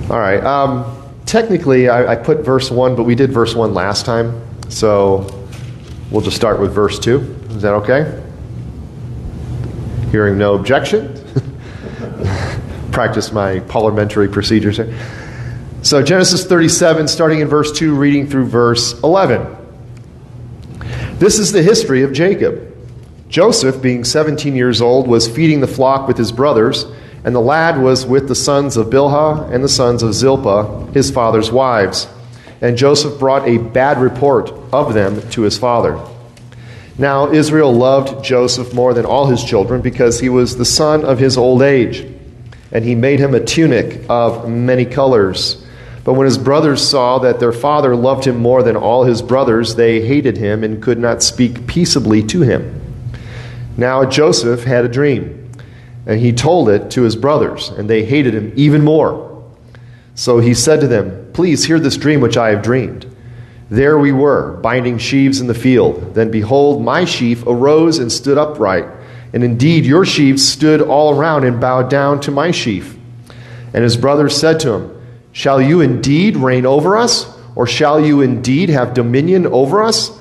All right. Technically, I put verse 1, but we did verse 1 last time. So we'll just start with verse 2. Is that okay? Hearing no objection. Practice my parliamentary procedures here. So Genesis 37, starting in verse 2, reading through verse 11. This is the history of Jacob. Joseph, being 17 years old, was feeding the flock with his brothers, and the lad was with the sons of Bilhah and the sons of Zilpah, his father's wives. And Joseph brought a bad report of them to his father. Now Israel loved Joseph more than all his children, because he was the son of his old age. And he made him a tunic of many colors. But when his brothers saw that their father loved him more than all his brothers, they hated him and could not speak peaceably to him. Now Joseph had a dream, and he told it to his brothers, and they hated him even more. So he said to them, "Please hear this dream which I have dreamed. There we were, binding sheaves in the field. Then behold, my sheaf arose and stood upright. And indeed your sheaves stood all around and bowed down to my sheaf." And his brothers said to him, "Shall you indeed reign over us? Or shall you indeed have dominion over us?"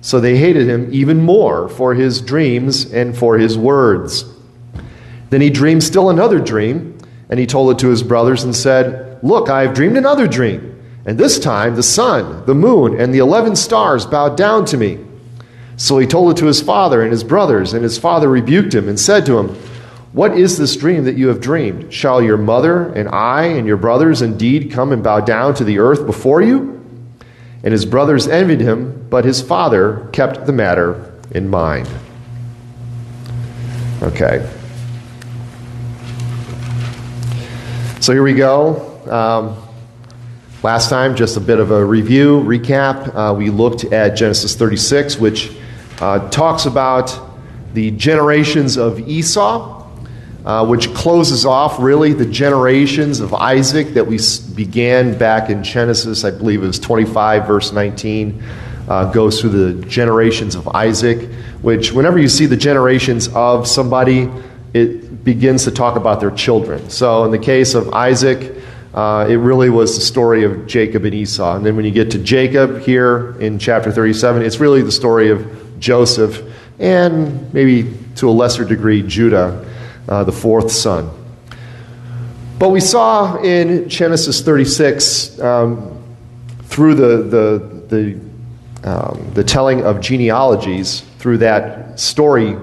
So they hated him even more for his dreams and for his words. Then he dreamed still another dream, and he told it to his brothers and said, "Look, I have dreamed another dream. And this time the sun, the moon, and the 11 stars bowed down to me." So he told it to his father and his brothers, and his father rebuked him and said to him, "What is this dream that you have dreamed? Shall your mother and I and your brothers indeed come and bow down to the earth before you?" And his brothers envied him, but his father kept the matter in mind. Okay. So here we go. Last time, just a bit of a recap. We looked at Genesis 36, which talks about the generations of Esau, which closes off really the generations of Isaac that we began back in Genesis. I believe it was 25, verse 19, goes through the generations of Isaac, which whenever you see the generations of somebody, it begins to talk about their children. So in the case of Isaac, it really was the story of Jacob and Esau. And then when you get to Jacob here in chapter 37, it's really the story of Joseph and maybe to a lesser degree Judah, the fourth son. But we saw in Genesis 36, through the telling of genealogies, through that story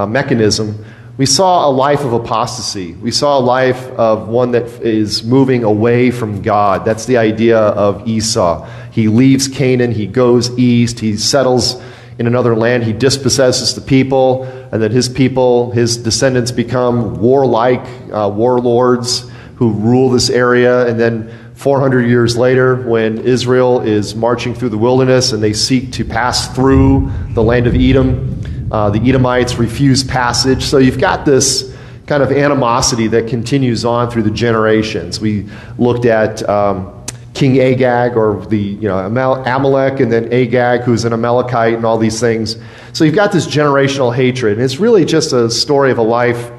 mechanism, we saw a life of apostasy. We saw a life of one that is moving away from God. That's the idea of Esau. He leaves Canaan, he goes east, he settles in another land, he dispossesses the people, and then his people, his descendants become warlike warlords who rule this area. And then 400 years later, when Israel is marching through the wilderness and they seek to pass through the land of Edom, the Edomites refuse passage. So you've got this kind of animosity that continues on through the generations. We looked at King Agag, or Amalek, and then Agag, who's an Amalekite, and all these things. So you've got this generational hatred, and it's really just a story of a life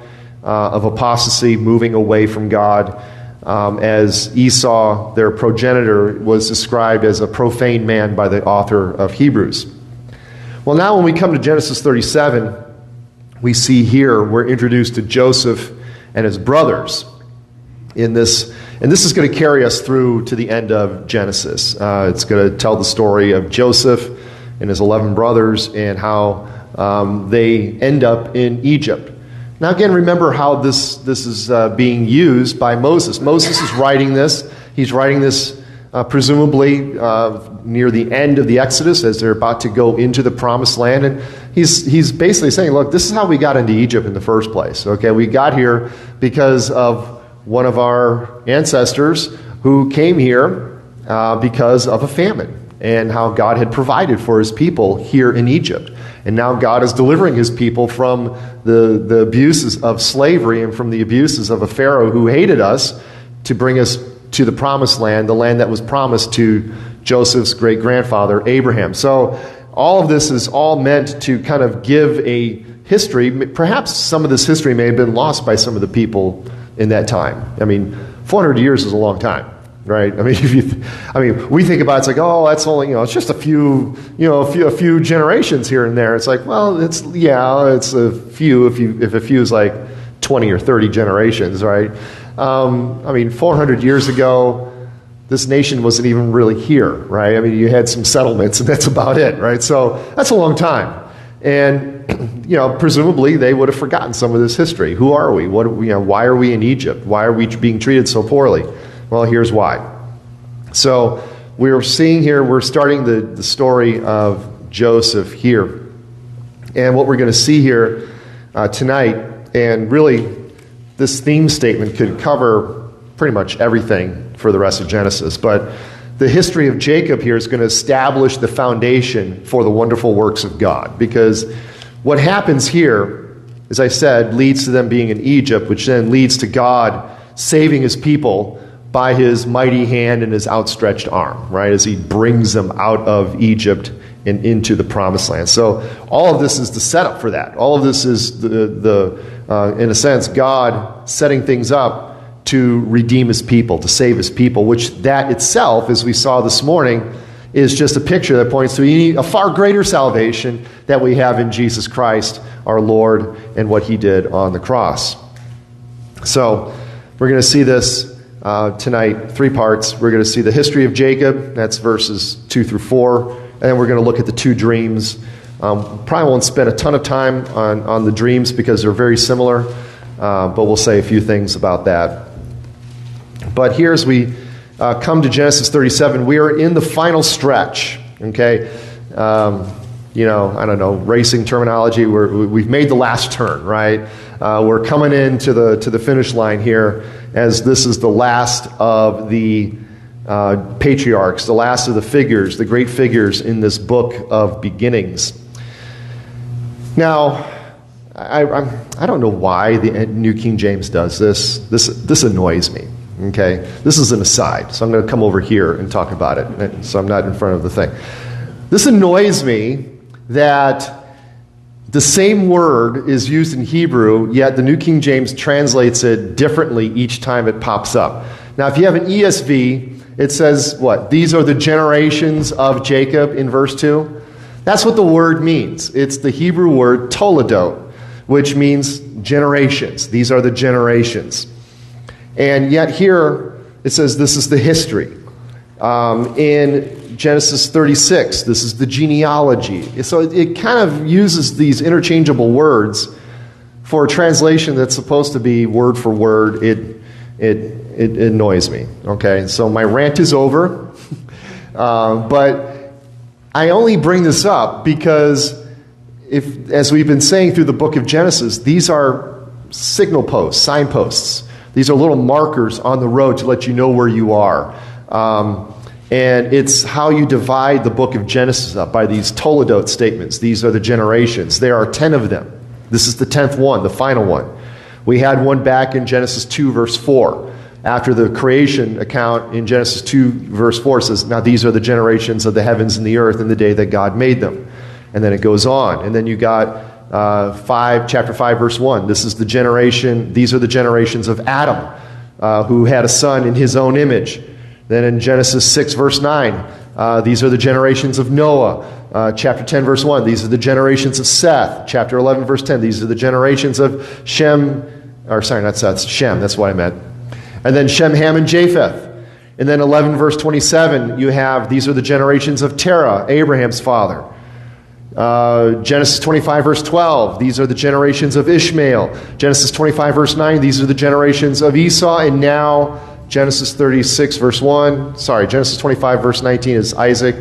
of apostasy, moving away from God, as Esau, their progenitor, was described as a profane man by the author of Hebrews. Well, now when we come to Genesis 37, we see here we're introduced to Joseph and his brothers in this, and this is going to carry us through to the end of Genesis. It's going to tell the story of Joseph and his 11 brothers and how they end up in Egypt. Now again, remember how this is being used by Moses. Moses is writing this. He's writing this presumably near the end of the Exodus, as they're about to go into the Promised Land. And he's basically saying, look, this is how we got into Egypt in the first place. Okay, we got here because of one of our ancestors who came here because of a famine, and how God had provided for his people here in Egypt. And now God is delivering his people from the abuses of slavery and from the abuses of a Pharaoh who hated us, to bring us to the Promised Land, the land that was promised to Joseph's great-grandfather, Abraham. So all of this is all meant to kind of give a history. Perhaps some of this history may have been lost by some of the people in that time. I mean, 400 years is a long time right? I mean, we think about it, it's like, oh, that's only, it's just a few generations here and there. It's like, well, it's a few if a few is like 20 or 30 generations, right? 400 years ago, this nation wasn't even really here, right? I mean, you had some settlements, and that's about it, right? So that's a long time. And, presumably they would have forgotten some of this history. Who are we? Why are we in Egypt? Why are we being treated so poorly? Well, here's why. So we're starting the story of Joseph here. And what we're going to see here tonight, and really this theme statement could cover pretty much everything for the rest of Genesis, but the history of Jacob here is going to establish the foundation for the wonderful works of God. Because what happens here, as I said, leads to them being in Egypt, which then leads to God saving his people by his mighty hand and his outstretched arm, right, as he brings them out of Egypt and into the promised land. So all of this is the setup for that. All of this is, in a sense, God setting things up to redeem his people, to save his people, which that itself, as we saw this morning, is just a picture that points to a far greater salvation that we have in Jesus Christ, our Lord, and what he did on the cross. So we're going to see this tonight, 3 parts. We're going to see the history of Jacob, that's verses 2 through 4, and then we're going to look at the 2 dreams. Probably won't spend a ton of time on the dreams because they're very similar, but we'll say a few things about that. But here as we come to Genesis 37, we are in the final stretch, okay? I don't know, racing terminology, we've made the last turn, right? We're coming into the finish line here, as this is the last of the patriarchs, the last of the figures, the great figures in this book of beginnings. Now, I don't know why the New King James does this. This annoys me. Okay, this is an aside, so I'm going to come over here and talk about it, so I'm not in front of the thing. This annoys me that the same word is used in Hebrew, yet the New King James translates it differently each time it pops up. Now, if you have an ESV, it says what? These are the generations of Jacob in verse 2. That's what the word means. It's the Hebrew word toledot, which means generations. These are the generations. And yet here it says this is the history. In Genesis 36, this is the genealogy. So it kind of uses these interchangeable words for a translation that's supposed to be word for word. It annoys me. Okay, so my rant is over. But I only bring this up because, as we've been saying through the book of Genesis, these are signal posts, signposts. These are little markers on the road to let you know where you are. And it's how you divide the book of Genesis up by these toledot statements. These are the generations. There are 10 of them. This is the 10th one, the final one. We had one back in Genesis 2, verse 4. After the creation account in Genesis 2, verse 4 says, now these are the generations of the heavens and the earth in the day that God made them. And then it goes on. And then you got chapter 5, verse 1. This is the generation, these are the generations of Adam, who had a son in his own image. Then in Genesis 6, verse 9, these are the generations of Noah. Chapter 10, verse 1, these are the generations of Seth. Chapter 11, verse 10, these are the generations of Shem, Shem, that's what I meant. And then Shem, Ham, and Japheth. And then 11, verse 27, you have, these are the generations of Terah, Abraham's father. Genesis 25, verse 12, these are the generations of Ishmael. Genesis 25, verse 9, these are the generations of Esau. And now Genesis 36, verse 1, Genesis 25, verse 19 is Isaac.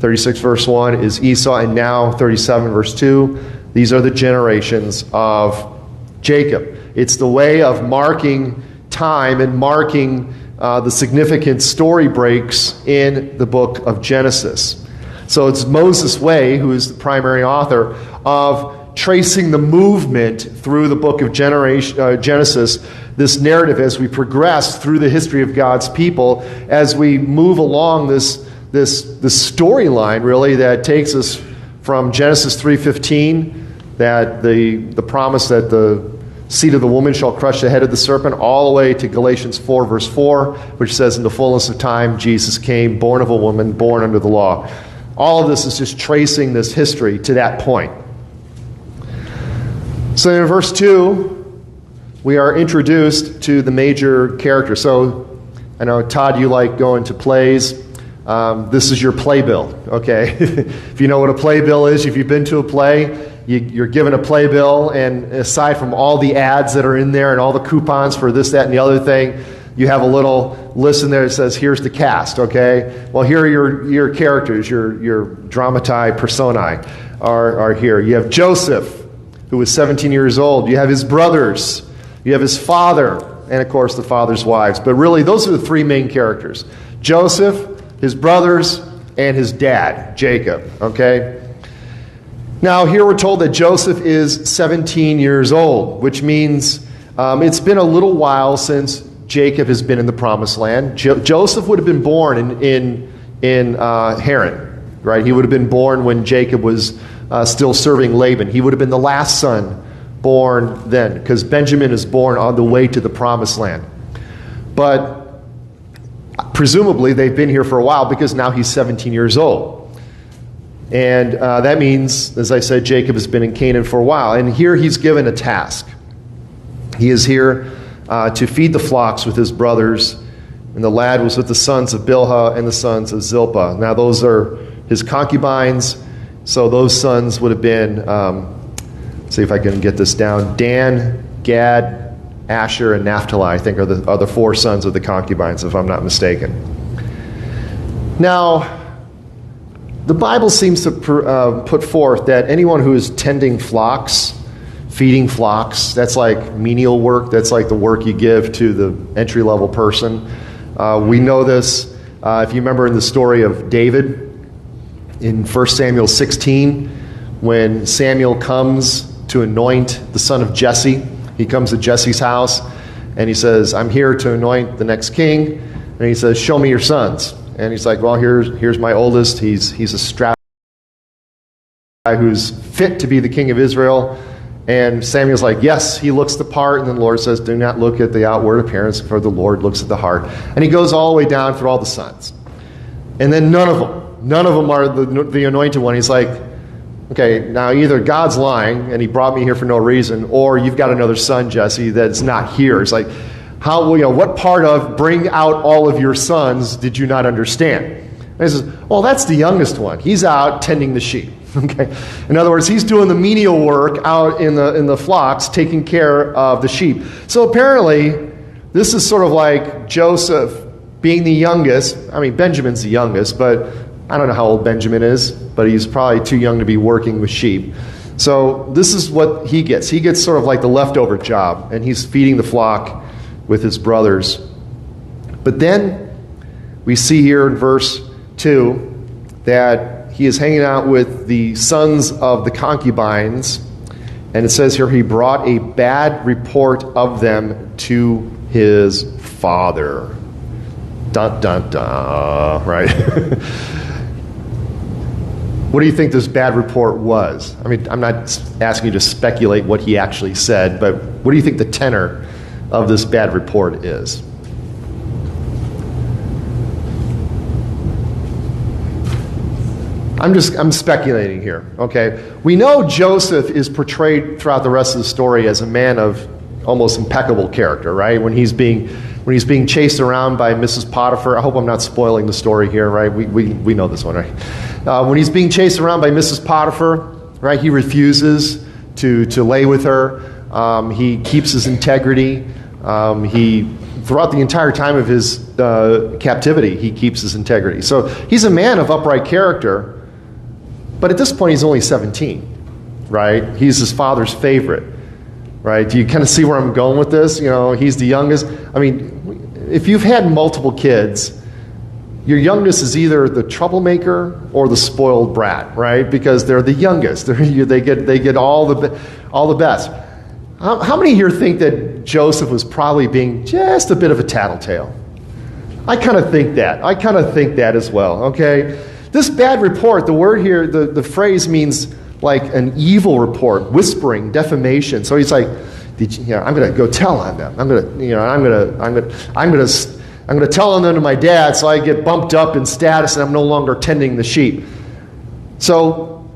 36, verse 1 is Esau. And now 37, verse 2, these are the generations of Jacob. It's the way of marking time and marking the significant story breaks in the book of Genesis. So it's Moses' way, who is the primary author, of tracing the movement through the book of Genesis, this narrative as we progress through the history of God's people, as we move along this storyline, really, that takes us from Genesis 3:15, that the promise that the seed of the woman shall crush the head of the serpent, all the way to Galatians 4, verse 4, which says, in the fullness of time, Jesus came, born of a woman, born under the law. All of this is just tracing this history to that point. So in verse 2, we are introduced to the major characters. So I know, Todd, you like going to plays. This is your playbill, okay? If you know what a playbill is, if you've been to a play, you're given a playbill, and aside from all the ads that are in there and all the coupons for this, that, and the other thing, you have a little list in there that says, here's the cast, okay? Well, here are your characters, your dramatae personae are here. You have Joseph, who was 17 years old. You have his brothers. You have his father, and of course the father's wives. But really, those are the three main characters. Joseph, his brothers, and his dad, Jacob, okay? Now, here we're told that Joseph is 17 years old, which means it's been a little while since Jacob has been in the Promised Land. Joseph would have been born in Haran, right? He would have been born when Jacob was still serving Laban. He would have been the last son born then, because Benjamin is born on the way to the Promised Land. But presumably they've been here for a while, because now he's 17 years old. And that means, as I said, Jacob has been in Canaan for a while. And here he's given a task. He is here to feed the flocks with his brothers. And the lad was with the sons of Bilhah and the sons of Zilpah. Now those are his concubines. So those sons would have been, let's see if I can get this down, Dan, Gad, Asher, and Naphtali, I think, are the four sons of the concubines, if I'm not mistaken. Now, the Bible seems to put forth that anyone who is tending flocks, feeding flocks, that's like menial work. That's like the work you give to the entry-level person. We know this, if you remember in the story of David, in 1 Samuel 16, when Samuel comes to anoint the son of Jesse. He comes to Jesse's house, and he says, I'm here to anoint the next king. And he says, show me your sons. And he's like, well, here's my oldest. He's a strapping guy who's fit to be the king of Israel. And Samuel's like, yes, he looks the part. And then the Lord says, do not look at the outward appearance, for the Lord looks at the heart. And he goes all the way down through all the sons. And then none of them are the anointed one. He's like, okay, now either God's lying and he brought me here for no reason, or you've got another son, Jesse, that's not here. It's like, what part of bring out all of your sons did you not understand? And he says, well, that's the youngest one. He's out tending the sheep. Okay. In other words, he's doing the menial work out in the flocks, taking care of the sheep. So apparently, this is sort of like Joseph being the youngest. I mean, Benjamin's the youngest, but I don't know how old Benjamin is, but he's probably too young to be working with sheep. So this is what he gets. He gets sort of like the leftover job, and he's feeding the flock with his brothers. But then we see here in verse 2 that he is hanging out with the sons of the concubines, and it says here he brought a bad report of them to his father. Dun, dun, dun, right? What do you think this bad report was? I mean, I'm not asking you to speculate what he actually said, but what do you think the tenor of this bad report is? I'm speculating here, okay? We know Joseph is portrayed throughout the rest of the story as a man of almost impeccable character, right? When he's being chased around by Mrs. Potiphar. I hope I'm not spoiling the story here, right? We know this one, right? When he's being chased around by Mrs. Potiphar, right? He refuses to lay with her. He keeps his integrity. Throughout the entire time of his captivity, he keeps his integrity. So he's a man of upright character, but at this point he's only 17, right? He's his father's favorite, right? Do you kind of see where I'm going with this? You know, he's the youngest. I mean, if you've had multiple kids, your youngest is either the troublemaker or the spoiled brat, right? Because they're the youngest. They get all the best. How many here think that Joseph was probably being just a bit of a tattletale? I kind of think that as well, okay? This bad report, the word here, the phrase means like an evil report, whispering, defamation. So he's like, I'm going to go tell on them. I'm going to tell on them to my dad, so I get bumped up in status, and I'm no longer tending the sheep. So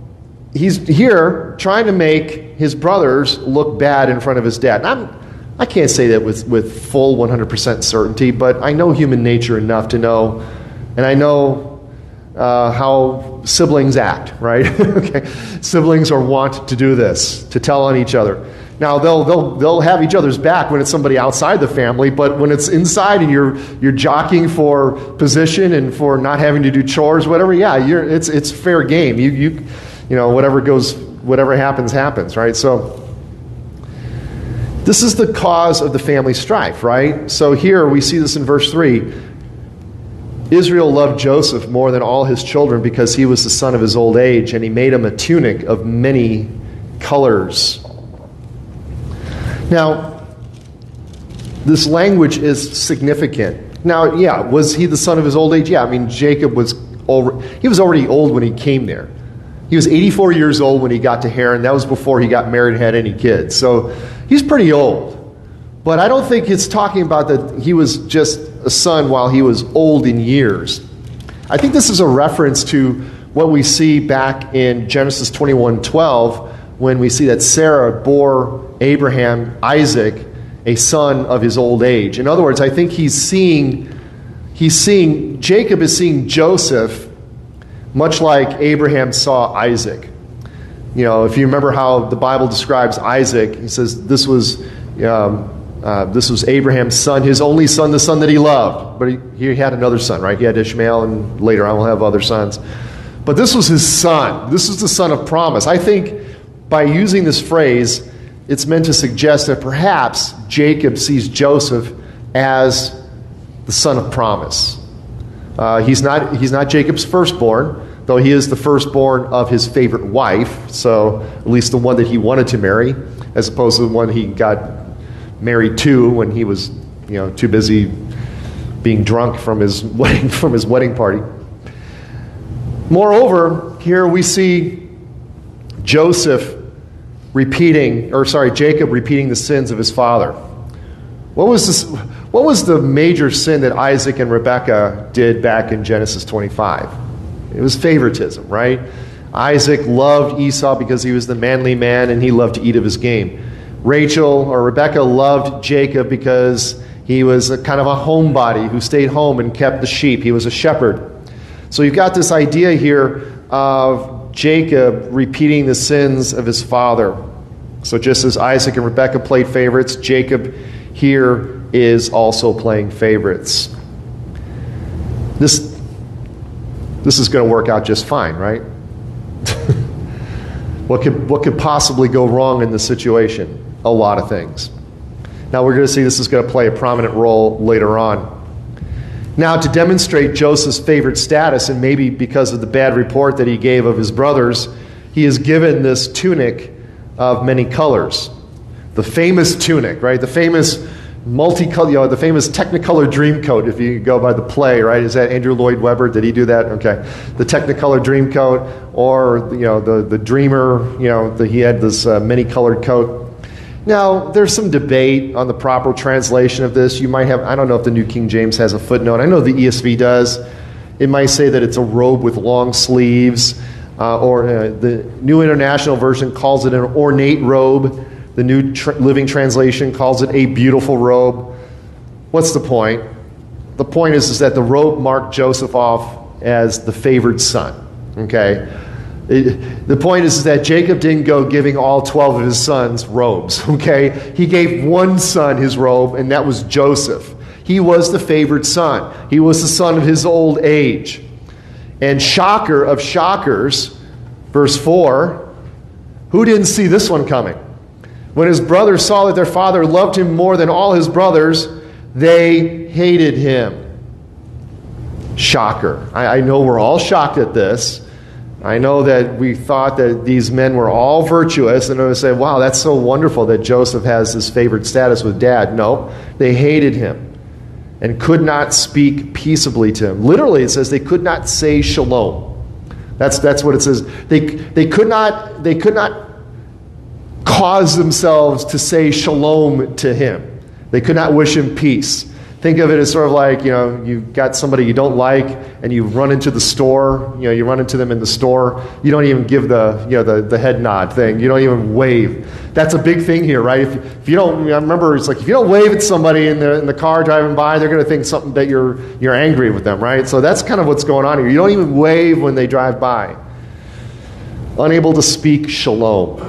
he's here trying to make his brothers look bad in front of his dad. And I can't say that with full 100% certainty, but I know human nature enough to know, and I know how siblings act, right? Okay, siblings are wont to do this, to tell on each other. Now they'll have each other's back when it's somebody outside the family, but when it's inside and you're jockeying for position and for not having to do chores, whatever, it's fair game. You whatever happens, right? So this is the cause of the family strife, right? So here we see this in verse 3. Israel loved Joseph more than all his children because he was the son of his old age, and he made him a tunic of many colors. Now, this language is significant. Now, was he the son of his old age? Yeah, I mean, Jacob was already old when he came there. He was 84 years old when he got to Haran. That was before he got married and had any kids. So he's pretty old. But I don't think it's talking about that he was just a son while he was old in years. I think this is a reference to what we see back in Genesis 21:12, when we see that Sarah bore Abraham Isaac, a son of his old age. In other words, I think Jacob is seeing Joseph much like Abraham saw Isaac. If you remember how the Bible describes Isaac, he says this was Abraham's son, his only son, the son that he loved. But he had another son, right? He had Ishmael, and later on we'll have other sons. But this was his son. This was the son of promise. I think by using this phrase, it's meant to suggest that perhaps Jacob sees Joseph as the son of promise. He's not Jacob's firstborn, though he is the firstborn of his favorite wife, so at least the one that he wanted to marry, as opposed to the one he got married to when he was too busy being drunk from his wedding party. Moreover, here we see Jacob repeating the sins of his father. What was the major sin that Isaac and Rebekah did back in Genesis 25? It was favoritism, right? Isaac loved Esau because he was the manly man and he loved to eat of his game. Rebekah loved Jacob because he was a kind of a homebody who stayed home and kept the sheep. He was a shepherd. So you've got this idea here of Jacob repeating the sins of his father. So just as Isaac and Rebekah played favorites, Jacob here is also playing favorites. This is going to work out just fine, right? What could possibly go wrong in this situation? A lot of things. Now we're going to see this is going to play a prominent role later on. Now, to demonstrate Joseph's favored status, and maybe because of the bad report that he gave of his brothers, he is given this tunic of many colors. The famous tunic, right? The famous multicolor, the famous Technicolor Dreamcoat, if you go by the play, right? Is that Andrew Lloyd Webber? Did he do that? Okay. The Technicolor Dreamcoat, or the Dreamer, he had this many-colored coat. Now, there's some debate on the proper translation of this. You might have, I don't know if the New King James has a footnote. I know the ESV does. It might say that it's a robe with long sleeves, or the New International Version calls it an ornate robe. The New Living Translation calls it a beautiful robe. What's the point? The point is that the robe marked Joseph off as the favored son. Okay? The point is that Jacob didn't go giving all 12 of his sons robes. Okay? He gave one son his robe, and that was Joseph. He was the favored son. He was the son of his old age. And shocker of shockers, verse 4, who didn't see this one coming? When his brothers saw that their father loved him more than all his brothers, they hated him. Shocker. I know we're all shocked at this. I know that we thought that these men were all virtuous, and I would say, wow, that's so wonderful that Joseph has this favored status with dad. No, they hated him and could not speak peaceably to him. Literally, it says they could not say shalom. That's what it says. They could not call cause themselves to say shalom to him. They could not wish him peace. Think of it as sort of like, you've got somebody you don't like, and you run into the store, you run into them in the store, you don't even give the head nod thing, you don't even wave. That's a big thing here, right? If you don't, I remember it's like, if you don't wave at somebody in the car driving by, they're going to think something that you're angry with them, right? So that's kind of what's going on here. You don't even wave when they drive by. Unable to speak shalom.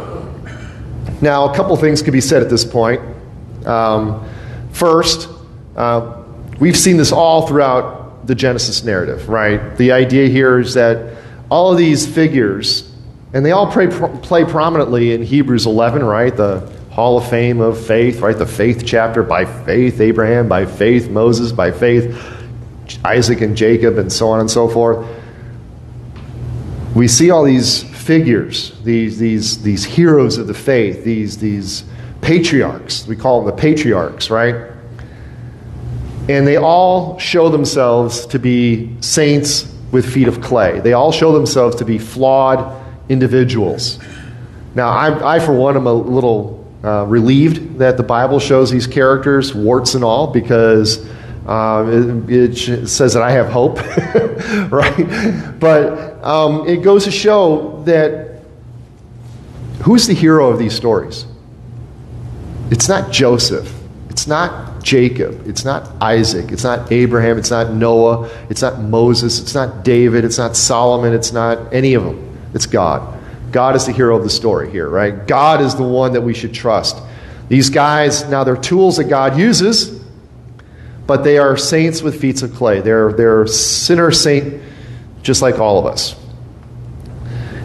Now, a couple things could be said at this point. First, we've seen this all throughout the Genesis narrative, right? The idea here is that all of these figures, and they all play prominently in Hebrews 11, right? The Hall of Fame of faith, right? The faith chapter, by faith Abraham, by faith Moses, by faith Isaac and Jacob, and so on and so forth. We see all these figures, these heroes of the faith, these patriarchs. We call them the patriarchs, right? And they all show themselves to be saints with feet of clay. They all show themselves to be flawed individuals. Now, I for one, am a little relieved that the Bible shows these characters, warts and all, because it says that I have hope, right? But it goes to show that who's the hero of these stories? It's not Joseph. It's not Jacob. It's not Isaac. It's not Abraham. It's not Noah. It's not Moses. It's not David. It's not Solomon. It's not any of them. It's God. God is the hero of the story here, right? God is the one that we should trust. These guys, now they're tools that God uses, but they are saints with feet of clay. They're sinner saint, just like all of us.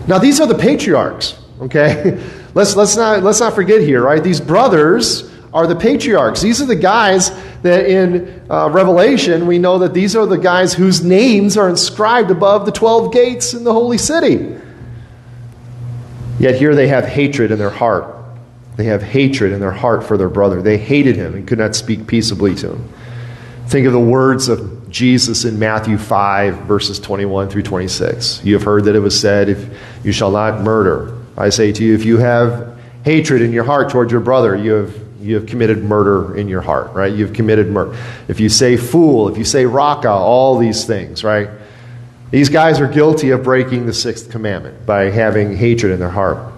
Now these are the patriarchs, okay? Let's not forget here, right? These brothers are the patriarchs. These are the guys that in Revelation, we know that these are the guys whose names are inscribed above the 12 gates in the holy city. Yet here they have hatred in their heart. They have hatred in their heart for their brother. They hated him and could not speak peaceably to him. Think of the words of Jesus in Matthew 5, verses 21 through 26. You have heard that it was said, if you shall not murder. I say to you, if you have hatred in your heart toward your brother, you have committed murder in your heart, right? You've committed murder. If you say fool, if you say raka, all these things, right? These guys are guilty of breaking the sixth commandment by having hatred in their heart.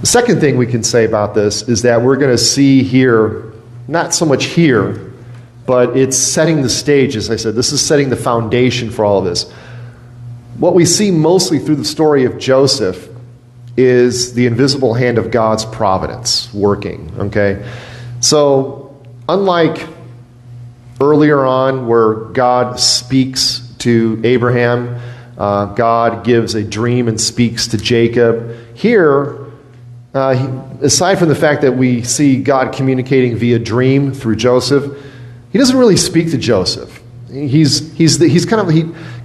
The second thing we can say about this is that we're going to see here, not so much here, but it's setting the stage, as I said. This is setting the foundation for all of this. What we see mostly through the story of Joseph is the invisible hand of God's providence working, okay? So, unlike earlier on where God speaks to Abraham, God gives a dream and speaks to Jacob, here, aside from the fact that we see God communicating via dream through Joseph, he doesn't really speak to Joseph.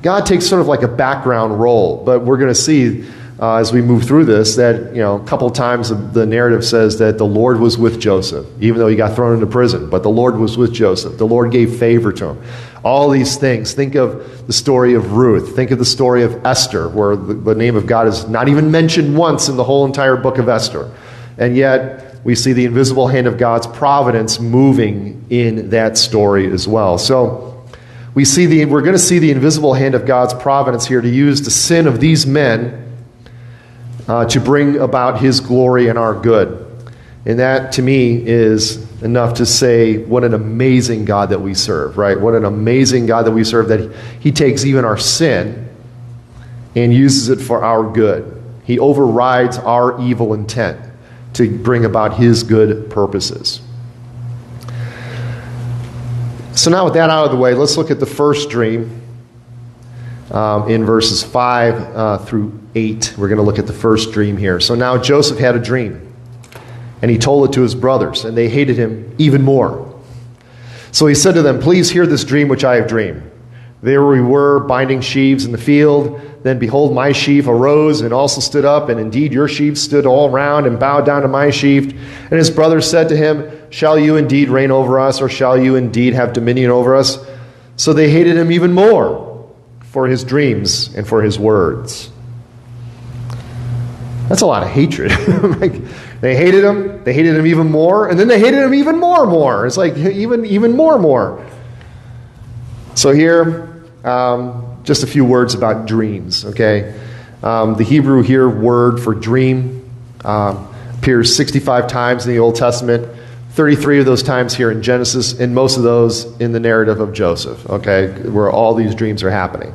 God takes sort of like a background role, but we're going to see as we move through this that, a couple times the narrative says that the Lord was with Joseph, even though he got thrown into prison, but the Lord was with Joseph. The Lord gave favor to him. All these things. Think of the story of Ruth. Think of the story of Esther, where the name of God is not even mentioned once in the whole entire book of Esther. And yet, we see the invisible hand of God's providence moving in that story as well. So, we're going to see the invisible hand of God's providence here to use the sin of these men to bring about his glory and our good. And that, to me, is enough to say what an amazing God that we serve, right? What an amazing God that we serve, that he takes even our sin and uses it for our good. He overrides our evil intent to bring about his good purposes. So now with that out of the way, let's look at the first dream in verses 5 through 8. We're going to look at the first dream here. So now Joseph had a dream, and he told it to his brothers, and they hated him even more. So he said to them, "Please hear this dream which I have dreamed. There we were, binding sheaves in the field. Then behold, my sheaf arose and also stood up, and indeed your sheaves stood all round and bowed down to my sheaf. And his brothers said to him, Shall you indeed reign over us, or shall you indeed have dominion over us? So they hated him even more for his dreams and for his words." That's a lot of hatred. Like, they hated him even more, and then they hated him even more. It's like even more. So here, just a few words about dreams, okay? The Hebrew here word for dream appears 65 times in the Old Testament, 33 of those times here in Genesis, and most of those in the narrative of Joseph, okay, where all these dreams are happening.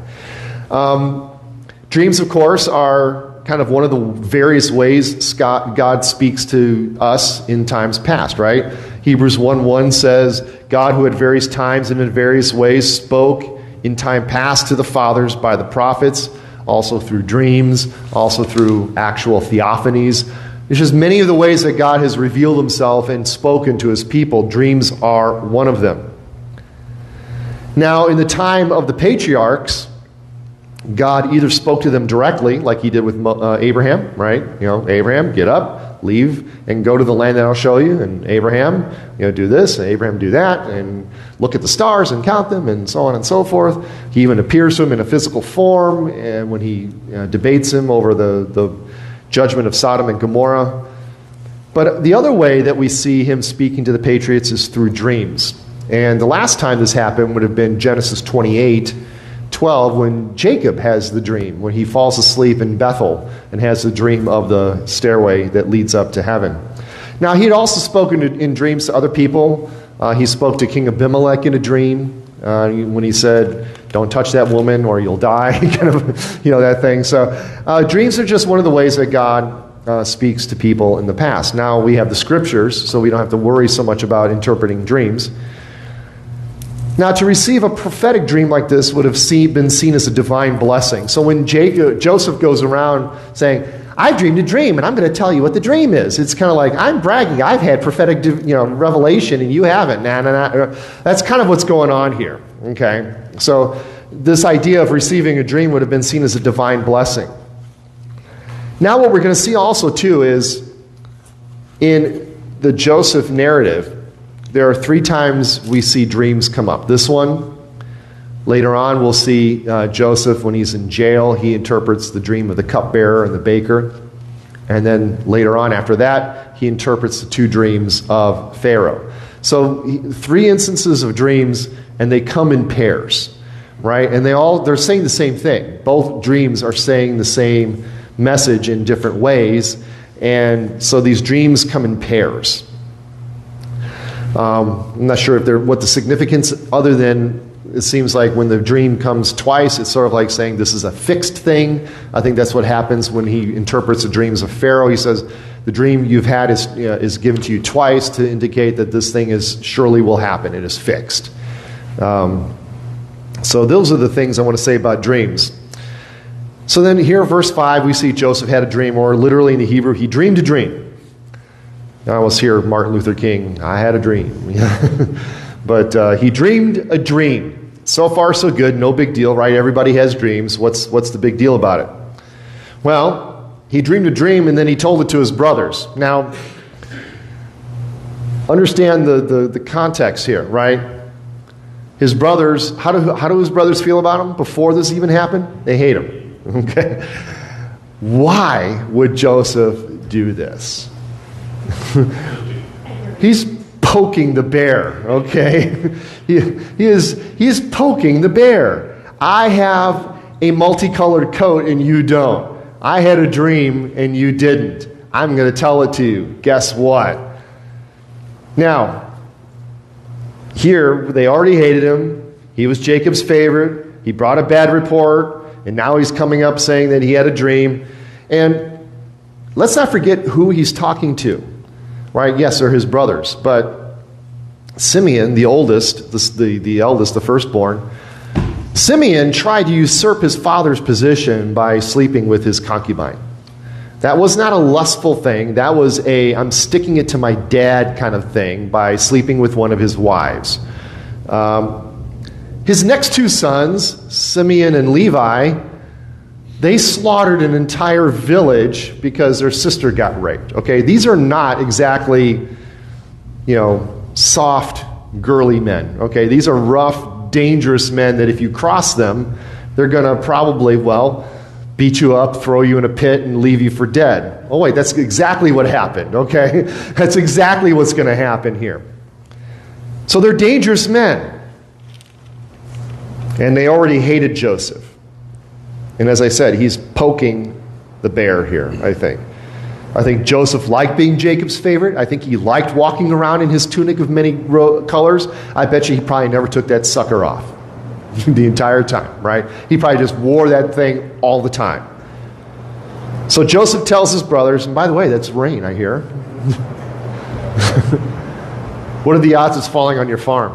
Dreams, of course, are kind of one of the various ways God speaks to us in times past, right? Hebrews 1:1 says, God who at various times and in various ways spoke in time past to the fathers by the prophets, also through dreams, also through actual theophanies. There's just many of the ways that God has revealed himself and spoken to his people. Dreams are one of them. Now, in the time of the patriarchs, God either spoke to them directly, like he did with Abraham, right? Abraham, get up, leave, and go to the land that I'll show you. And Abraham, do this, and Abraham do that, and look at the stars and count them, and so on and so forth. He even appears to him in a physical form, and when he debates him over the judgment of Sodom and Gomorrah. But the other way that we see him speaking to the patriots is through dreams. And the last time this happened would have been Genesis 28:12, when Jacob has the dream, when he falls asleep in Bethel and has the dream of the stairway that leads up to heaven. Now, he had also spoken in dreams to other people. He spoke to King Abimelech in a dream when he said, don't touch that woman or you'll die, kind of, that thing. So dreams are just one of the ways that God speaks to people in the past. Now, we have the scriptures, so we don't have to worry so much about interpreting dreams. Now, to receive a prophetic dream like this would have been seen as a divine blessing. So when Joseph goes around saying, I dreamed a dream, and I'm going to tell you what the dream is, it's kind of like, I'm bragging, I've had prophetic revelation, and you haven't. Nah. That's kind of what's going on here, okay? So this idea of receiving a dream would have been seen as a divine blessing. Now what we're going to see also, too, is in the Joseph narrative, there are 3 times we see dreams come up. This one, later on, we'll see Joseph when he's in jail. He interprets the dream of the cupbearer and the baker. And then later on, after that, he interprets the 2 dreams of Pharaoh. So 3 instances of dreams, and they come in pairs, right? And they're saying the same thing. Both dreams are saying the same message in different ways. And so these dreams come in pairs. I'm not sure what the significance, other than it seems like when the dream comes twice, it's sort of like saying this is a fixed thing. I think that's what happens when he interprets the dreams of Pharaoh. He says the dream you've had is given to you twice to indicate that this thing surely will happen. It is fixed. So those are the things I want to say about dreams. So then here, verse 5, we see Joseph had a dream, or literally in the Hebrew, he dreamed a dream. I almost hear Martin Luther King, I had a dream. But he dreamed a dream. So far, so good. No big deal, right? Everybody has dreams. What's the big deal about it? Well, he dreamed a dream, and then he told it to his brothers. Now, understand the context here, right? His brothers, how do his brothers feel about him before this even happened? They hate him. Okay? Why would Joseph do this? He's poking the bear, okay? He is poking the bear. I have a multicolored coat and you don't. I had a dream and you didn't. I'm going to tell it to you. Guess what? Now, here, they already hated him. He was Jacob's favorite. He brought a bad report, and now he's coming up saying that he had a dream. And let's not forget who he's talking to. Right? Yes, they're his brothers. But Simeon, the oldest, the eldest, the firstborn, Simeon tried to usurp his father's position by sleeping with his concubine. That was not a lustful thing. That was I'm sticking it to my dad kind of thing by sleeping with one of his wives. His next 2 sons, Simeon and Levi, they slaughtered an entire village because their sister got raped. Okay, these are not exactly, soft, girly men. Okay, these are rough, dangerous men that if you cross them, they're going to probably, beat you up, throw you in a pit, and leave you for dead. Oh, wait, that's exactly what happened, okay? That's exactly what's going to happen here. So they're dangerous men. And they already hated Joseph. And as I said, he's poking the bear here, I think. I think Joseph liked being Jacob's favorite. I think he liked walking around in his tunic of many colors. I bet you he probably never took that sucker off the entire time, right? He probably just wore that thing all the time. So Joseph tells his brothers, and by the way, that's rain, I hear. What are the odds it's falling on your farm?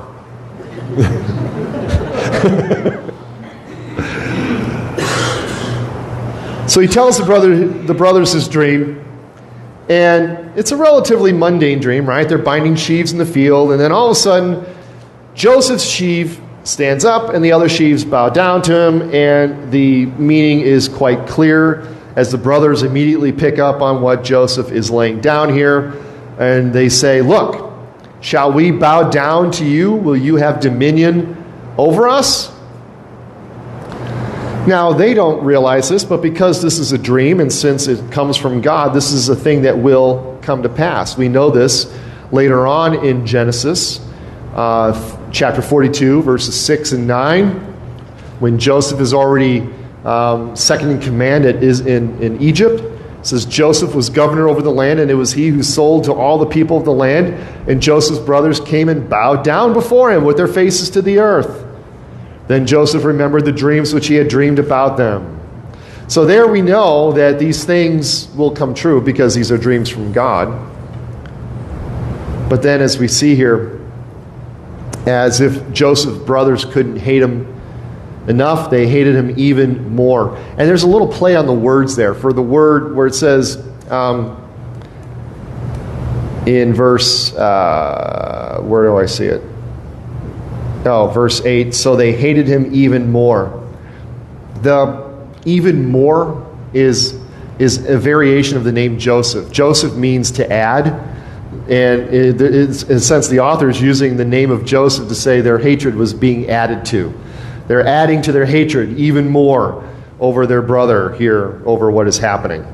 So he tells the brothers his dream, and it's a relatively mundane dream, right? They're binding sheaves in the field, and then all of a sudden, Joseph's sheaf stands up, and the other sheaves bow down to him, and the meaning is quite clear as the brothers immediately pick up on what Joseph is laying down here, and they say, "Look, shall we bow down to you? Will you have dominion over us?" Now, they don't realize this, but because this is a dream, and since it comes from God, this is a thing that will come to pass. We know this later on in Genesis, chapter 42, verses 6 and 9, when Joseph is already second in command in Egypt. It says, Joseph was governor over the land, and it was he who sold to all the people of the land. And Joseph's brothers came and bowed down before him with their faces to the earth. Then Joseph remembered the dreams which he had dreamed about them. So there we know that these things will come true because these are dreams from God. But then as we see here, as if Joseph's brothers couldn't hate him enough, they hated him even more. And there's a little play on the words there. For the word where it says in verse, where do I see it? Oh, verse 8, so they hated him even more. The even more is a variation of the name Joseph. Joseph means to add. And in a sense, the author is using the name of Joseph to say their hatred was being added to. They're adding to their hatred even more over their brother here, over what is happening.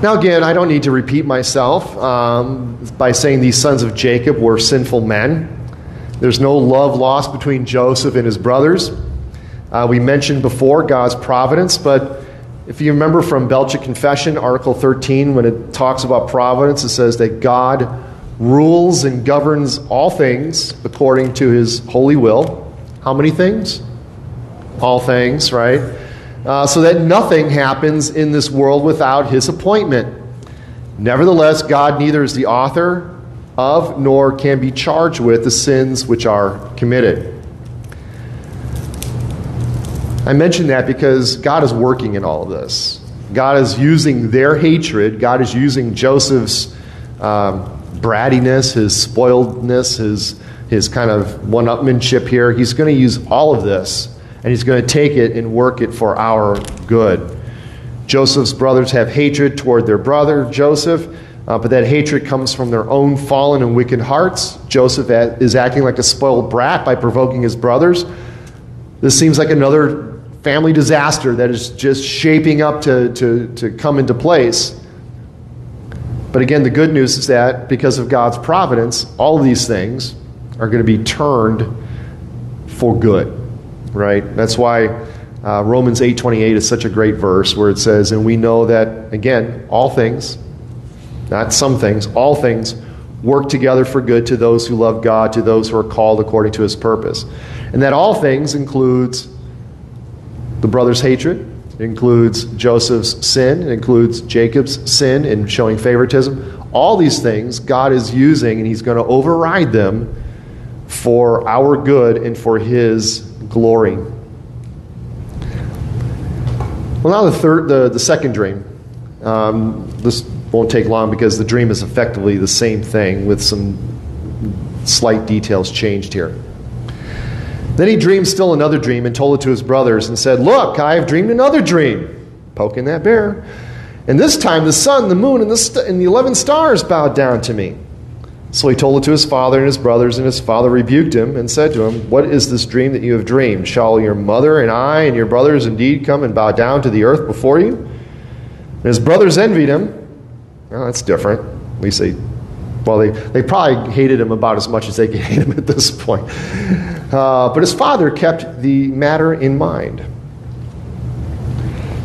Now again, I don't need to repeat myself by saying these sons of Jacob were sinful men. There's no love lost between Joseph and his brothers. We mentioned before God's providence, but if you remember from Belgic Confession, Article 13, when it talks about providence, it says that God rules and governs all things according to his holy will. How many things? All things, right? So that nothing happens in this world without his appointment. Nevertheless, God neither is the author of nor can be charged with the sins which are committed. I mention that because God is working in all of this. God is using their hatred. God is using Joseph's brattiness, his spoiledness, his kind of one-upmanship here. He's going to use all of this, and he's going to take it and work it for our good. Joseph's brothers have hatred toward their brother Joseph, but that hatred comes from their own fallen and wicked hearts. Joseph is acting like a spoiled brat by provoking his brothers. This seems like another family disaster that is just shaping up to come into place. But again, the good news is that because of God's providence, all of these things are going to be turned for good, right? That's why Romans 8:28 is such a great verse where it says, and we know that, again, all things, not some things, all things work together for good to those who love God, to those who are called according to his purpose. And that all things includes the brothers' hatred, it includes Joseph's sin, it includes Jacob's sin in showing favoritism. All these things God is using, and he's going to override them for our good and for his glory. Well, now the second dream. This won't take long because the dream is effectively the same thing with some slight details changed here. Then he dreamed still another dream and told it to his brothers and said, look, I have dreamed another dream, poking that bear. And this time the sun, the moon, and the 11 stars bowed down to me. So he told it to his father and his brothers, and his father rebuked him and said to him, "What is this dream that you have dreamed? Shall your mother and I and your brothers indeed come and bow down to the earth before you?" And his brothers envied him. Well, that's different. We say, well, they probably hated him about as much as they could hate him at this point. But his father kept the matter in mind.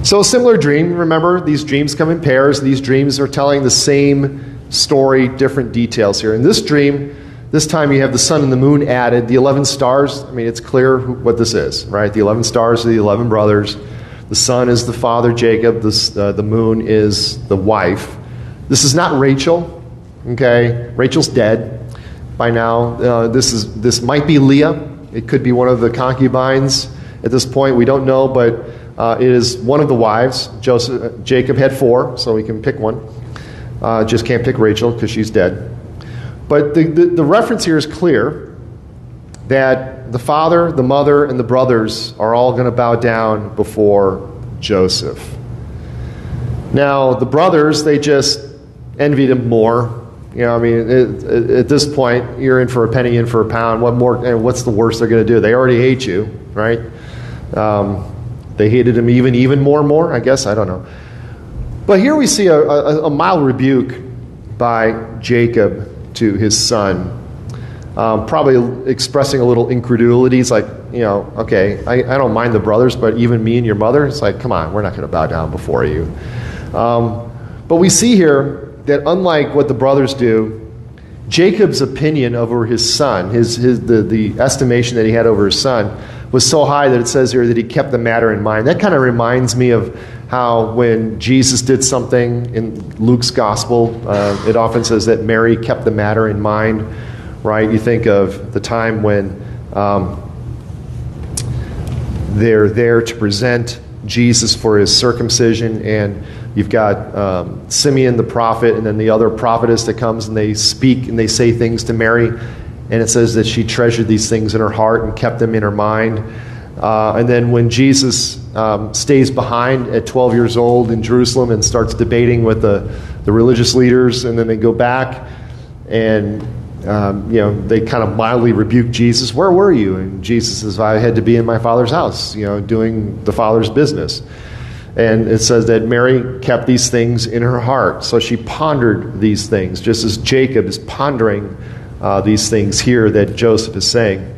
So a similar dream. Remember, these dreams come in pairs. These dreams are telling the same story, different details here. In this dream, this time you have the sun and the moon added. The 11 stars, I mean, it's clear what this is, right? The 11 stars are the 11 brothers. The sun is the father, Jacob. The moon is the wife. This is not Rachel, okay? Rachel's dead by now. This might be Leah. It could be one of the concubines at this point. We don't know, but it is one of the wives. Jacob had 4, so we can pick one. Just can't pick Rachel because she's dead. But the reference here is clear that the father, the mother, and the brothers are all going to bow down before Joseph. Now, the brothers, they just envied him more. You know, I mean, at this point, you're in for a penny, in for a pound. What more? And what's the worst they're going to do? They already hate you, right? They hated him even more, I guess. I don't know. But here we see a mild rebuke by Jacob to his son, probably expressing a little incredulity. He's like, you know, okay, I don't mind the brothers, but even me and your mother, it's like, come on, we're not going to bow down before you. But we see here that unlike what the brothers do, Jacob's opinion over his son, the estimation that he had over his son, was so high that it says here that he kept the matter in mind. That kind of reminds me of how when Jesus did something in Luke's gospel, it often says that Mary kept the matter in mind, right? You think of the time when they're there to present Jesus for his circumcision, and you've got Simeon the prophet, and then the other prophetess that comes, and they speak and they say things to Mary, and it says that she treasured these things in her heart and kept them in her mind. And then when Jesus stays behind at 12 years old in Jerusalem and starts debating with the religious leaders, and then they go back and they kind of mildly rebuke Jesus. Where were you? And Jesus says, I had to be in my Father's house, doing the Father's business. And it says that Mary kept these things in her heart. So she pondered these things, just as Jacob is pondering these things here that Joseph is saying.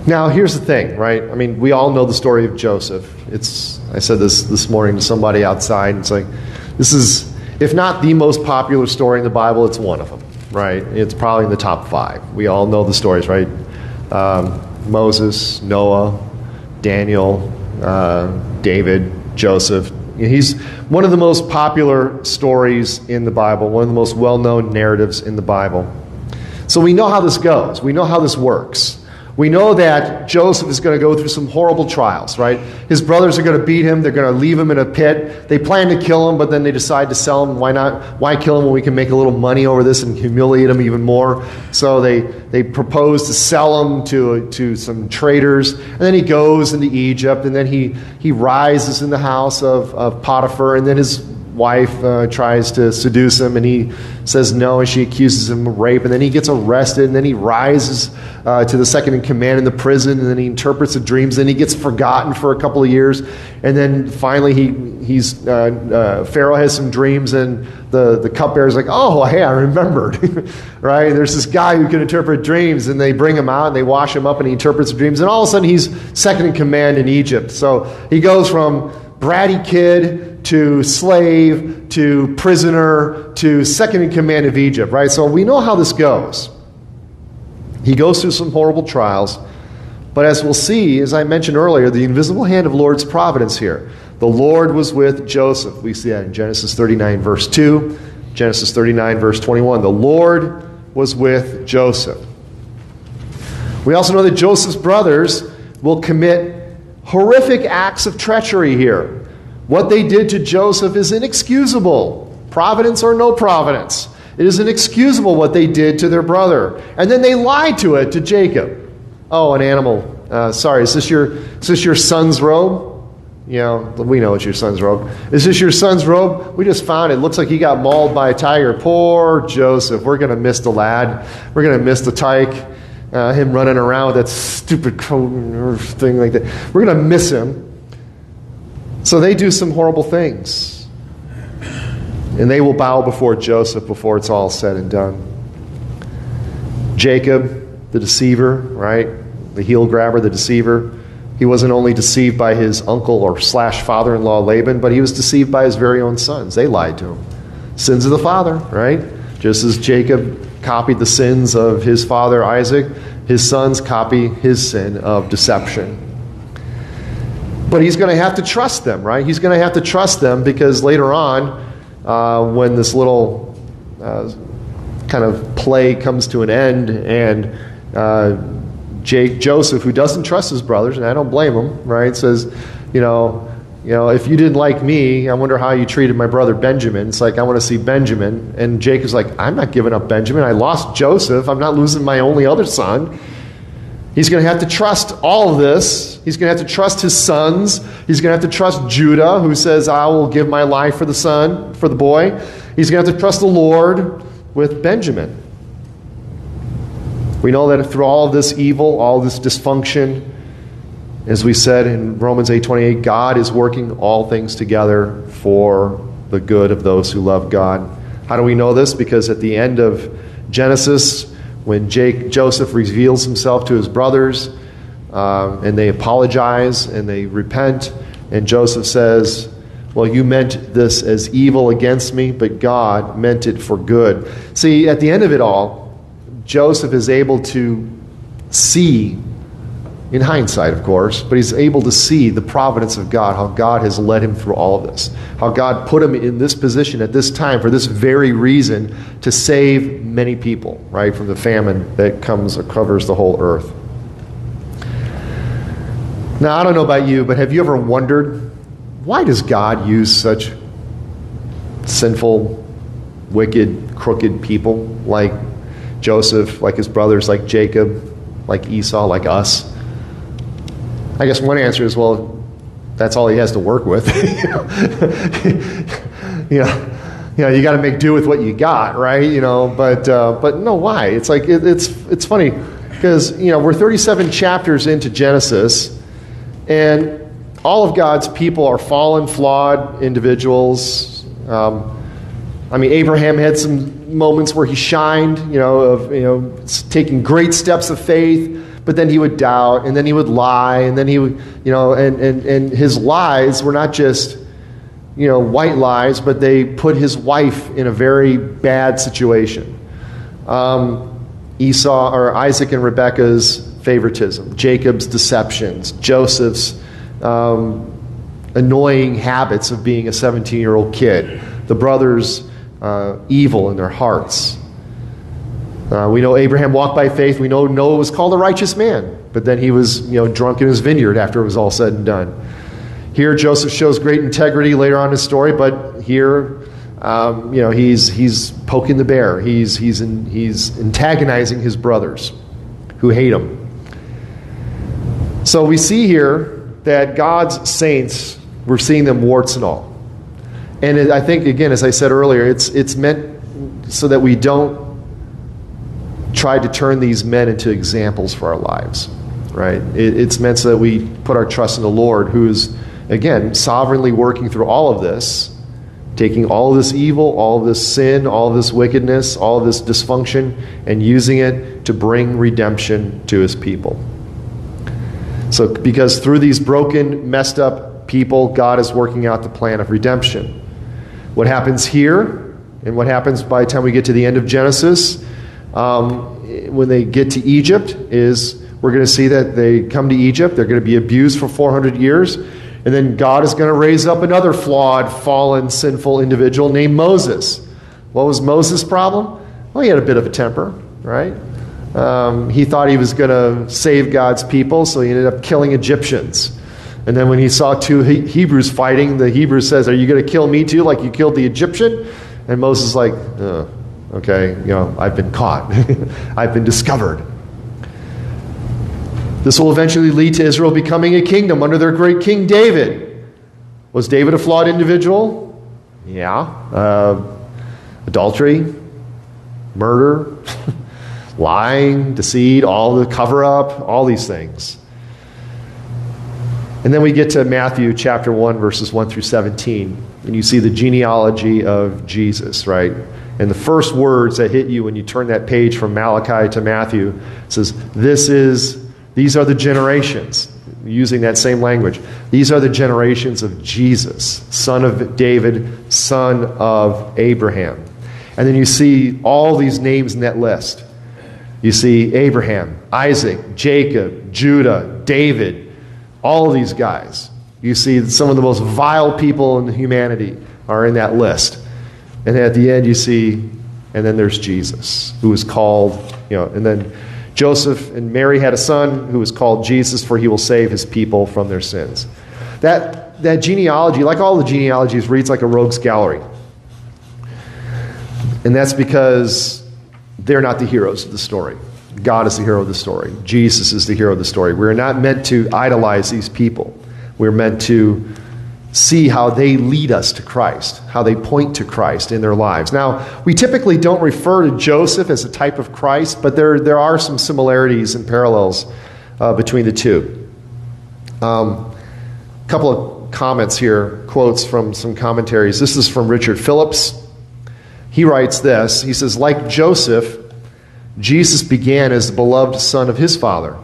Now, here's the thing, right? I mean, we all know the story of Joseph. I said this morning to somebody outside. It's like, this is, if not the most popular story in the Bible, it's one of them, right? It's probably in the top 5. We all know the stories, right? Moses, Noah, Daniel, David, Joseph. He's one of the most popular stories in the Bible, one of the most well-known narratives in the Bible. So we know how this goes. We know how this works. We know that Joseph is going to go through some horrible trials, right? His brothers are going to beat him. They're going to leave him in a pit. They plan to kill him, but then they decide to sell him. Why not? Why kill him when we can make a little money over this and humiliate him even more? So they propose to sell him to some traders. And then he goes into Egypt, and then he rises in the house of Potiphar, and then his wife tries to seduce him, and he says no, and she accuses him of rape, and then he gets arrested, and then he rises to the second in command in the prison, and then he interprets the dreams, and he gets forgotten for a couple of years, and then finally Pharaoh has some dreams, and the cupbearer's like, oh, hey, I remembered, right? There's this guy who can interpret dreams, and they bring him out, and they wash him up, and he interprets the dreams, and all of a sudden he's second in command in Egypt. So he goes from bratty kid to slave to prisoner to second in command of Egypt, right? So we know how this goes. He goes through some horrible trials, but as we'll see, as I mentioned earlier, the invisible hand of Lord's providence here. The Lord was with Joseph. We see that in Genesis 39, verse 2, Genesis 39, verse 21. The Lord was with Joseph. We also know that Joseph's brothers will commit horrific acts of treachery here. What they did to Joseph is inexcusable. Providence or no providence. It is inexcusable what they did to their brother. And then they lied to Jacob. Oh, an animal. Sorry, is this your son's robe? We know it's your son's robe. Is this your son's robe? We just found it. Looks like he got mauled by a tiger. Poor Joseph. We're going to miss the lad. We're going to miss the tyke. Him running around with that stupid coat or thing like that. We're going to miss him. So they do some horrible things. And they will bow before Joseph before it's all said and done. Jacob, the deceiver, right? The heel grabber, the deceiver. He wasn't only deceived by his uncle or / father-in-law Laban, but he was deceived by his very own sons. They lied to him. Sins of the father, right? Just as Jacob copied the sins of his father Isaac, his sons copy his sin of deception. But he's going to have to trust them, right? He's going to have to trust them because later on, when this little kind of play comes to an end and Joseph, who doesn't trust his brothers, and I don't blame him, right, says, if you didn't like me, I wonder how you treated my brother Benjamin. It's like, I want to see Benjamin. And Jacob's like, I'm not giving up Benjamin. I lost Joseph. I'm not losing my only other son. He's going to have to trust all of this. He's going to have to trust his sons. He's going to have to trust Judah, who says, I will give my life for the boy. He's going to have to trust the Lord with Benjamin. We know that through all of this evil, all this dysfunction, as we said in Romans 8:28, God is working all things together for the good of those who love God. How do we know this? Because at the end of Genesis, when Joseph reveals himself to his brothers, and they apologize and they repent, and Joseph says, well, you meant this as evil against me, but God meant it for good. See, at the end of it all, Joseph is able to see, in hindsight, of course, but he's able to see the providence of God, how God has led him through all of this, how God put him in this position at this time for this very reason to save many people, right, from the famine that covers the whole earth. Now, I don't know about you, but have you ever wondered, why does God use such sinful, wicked, crooked people like Joseph, like his brothers, like Jacob, like Esau, like us? I guess one answer is, well, that's all he has to work with. You got to make do with what you got, right? But no, why? It's like it's funny because we're 37 chapters into Genesis, and all of God's people are fallen, flawed individuals. Abraham had some moments where he shined, taking great steps of faith, but then he would doubt, and then he would lie, and then he would, and his lies were not just, white lies, but they put his wife in a very bad situation. Isaac and Rebekah's favoritism, Jacob's deceptions, Joseph's annoying habits of being a 17-year-old kid, the brothers' evil in their hearts. We know Abraham walked by faith. We know Noah was called a righteous man, but then he was, drunk in his vineyard after it was all said and done. Here, Joseph shows great integrity later on in his story, but here, he's poking the bear. He's antagonizing his brothers who hate him. So we see here that God's saints, we're seeing them warts and all. And I think, again, as I said earlier, it's meant so that we don't try to turn these men into examples for our lives, right? It's meant so that we put our trust in the Lord, who is, again, sovereignly working through all of this, taking all of this evil, all of this sin, all of this wickedness, all of this dysfunction, and using it to bring redemption to his people. So, because through these broken, messed up people, God is working out the plan of redemption. What happens here, and what happens by the time we get to the end of Genesis, when they get to Egypt, is we're going to see that they come to Egypt, they're going to be abused for 400 years, and then God is going to raise up another flawed, fallen, sinful individual named Moses. What was Moses' problem? Well, he had a bit of a temper, right? He thought he was going to save God's people, so he ended up killing Egyptians. And then when he saw two Hebrews fighting, the Hebrew says, are you going to kill me too, like you killed the Egyptian? And Moses is like, okay, I've been caught. I've been discovered. This will eventually lead to Israel becoming a kingdom under their great King David. Was David a flawed individual? Yeah. Adultery, murder, lying, deceit, all the cover-up, all these things. And then we get to Matthew chapter 1, verses 1 through 17, and you see the genealogy of Jesus, right? And the first words that hit you when you turn that page from Malachi to Matthew says, these are the generations, using that same language. These are the generations of Jesus, son of David, son of Abraham. And then you see all these names in that list. You see Abraham, Isaac, Jacob, Judah, David, all of these guys. You see some of the most vile people in humanity are in that list. And at the end you see, and then there's Jesus, who is called, and then Joseph and Mary had a son who was called Jesus, for he will save his people from their sins. That genealogy, like all the genealogies, reads like a rogues gallery. And that's because they're not the heroes of the story. God is the hero of the story. Jesus is the hero of the story. We're not meant to idolize these people. We're meant to see how they lead us to Christ, how they point to Christ in their lives. Now, we typically don't refer to Joseph as a type of Christ, but there are some similarities and parallels between the two. A couple of comments here, quotes from some commentaries. This is from Richard Phillips. He writes this. He says, like Joseph, Jesus began as the beloved son of his father,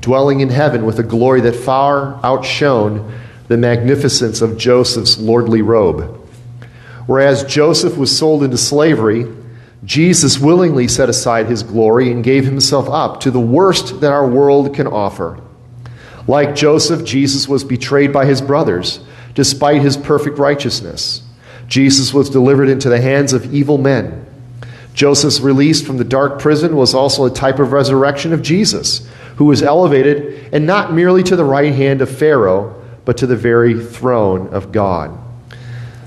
dwelling in heaven with a glory that far outshone the magnificence of Joseph's lordly robe. Whereas Joseph was sold into slavery, Jesus willingly set aside his glory and gave himself up to the worst that our world can offer. Like Joseph, Jesus was betrayed by his brothers, despite his perfect righteousness. Jesus was delivered into the hands of evil men. Joseph's release from the dark prison was also a type of resurrection of Jesus, who was elevated, and not merely to the right hand of Pharaoh, but to the very throne of God.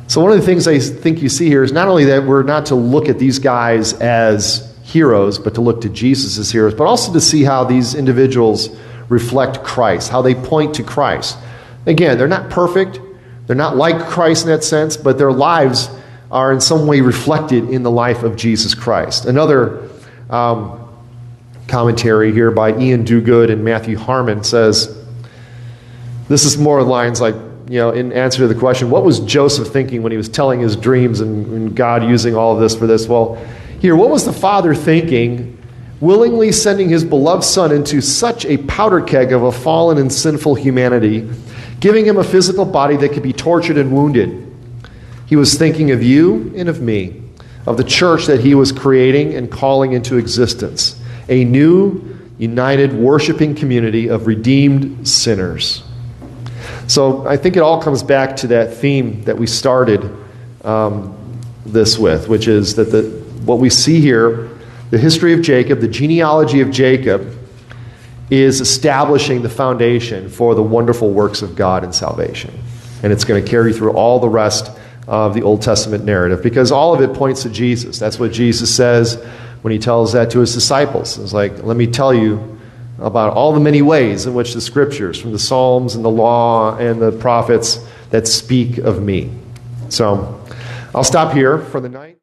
So one of the things I think you see here is not only that we're not to look at these guys as heroes, but to look to Jesus as heroes, but also to see how these individuals reflect Christ, how they point to Christ. Again, they're not perfect. They're not like Christ in that sense, but their lives are in some way reflected in the life of Jesus Christ. Another commentary here by Ian Duguid and Matthew Harmon says, this is more lines like, in answer to the question, what was Joseph thinking when he was telling his dreams and God using all of this for this? Well, here, what was the father thinking, willingly sending his beloved son into such a powder keg of a fallen and sinful humanity, giving him a physical body that could be tortured and wounded? He was thinking of you and of me, of the church that he was creating and calling into existence, a new, united, worshiping community of redeemed sinners. So I think it all comes back to that theme that we started this with, which is that what we see here, the history of Jacob, the genealogy of Jacob, is establishing the foundation for the wonderful works of God in salvation. And it's going to carry through all the rest of the Old Testament narrative, because all of it points to Jesus. That's what Jesus says when he tells that to his disciples. It's like, let me tell you about all the many ways in which the scriptures, from the Psalms and the law and the prophets, that speak of me. So I'll stop here for the night.